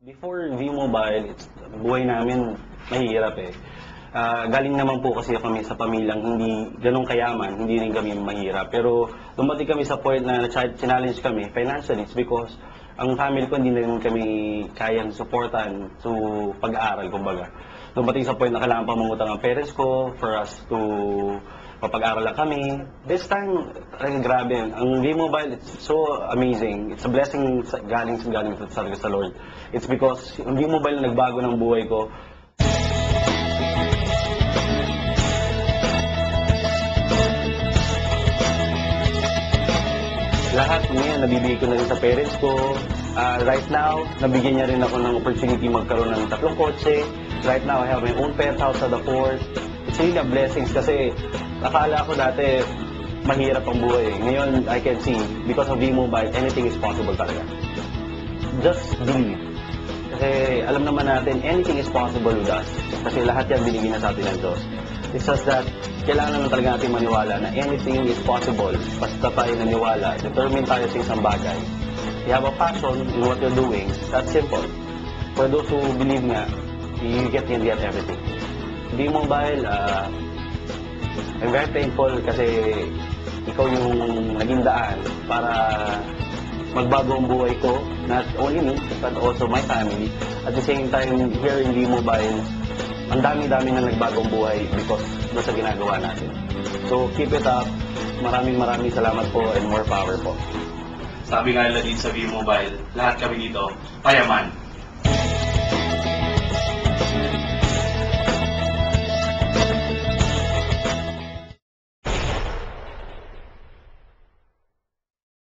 Before V-Mobile, buhay namin mahirap eh. Galing naman po kasi kami sa pamilyang hindi ganun kayaman, hindi rin kami mahirap. Pero dumating kami sa point na challenge kami financially, it's because ang family ko hindi na rin kami kayang supportan to pag-aaral, kumbaga. Dumating sa point na kailangan pa mangutang ang parents ko for us to papag-aral lang kami. This time, grabe. Ang V-Mobile, it's so amazing. It's a blessing galing sa Lord. It's because yung V-Mobile na nagbago ng buhay ko. Lahat ngayon, nabibigay ko na rin sa parents ko. Right now, nabigyan niya rin ako ng opportunity magkaroon ng 3 kotse. Right now, I have my own penthouse sa The Fort. It's really a blessing kasi akala ko dati mahirap ang buhay. Ngayon, I can see, because of V-Mobile, anything is possible talaga. Just believe. Kasi alam naman natin, anything is possible with us. Kasi lahat yan binigyan na sa atin ng Diyos. It's just that, kailangan naman talaga natin maniwala na anything is possible. Basta tayo naniwala, determine tayo sa isang bagay. You have a passion in what you're doing, that's simple. For those who believe nga, you get everything. V-Mobile, I'm very thankful kasi ikaw yung naging daan para magbago ang buhay ko, not only me, but also my family. At the same time, here in V-Mobile, ang dami-dami na nagbagong buhay because doon sa ginagawa natin. So, keep it up. Maraming salamat po and more power po. Sabi nga nila din sa V-Mobile, lahat kami dito, payaman.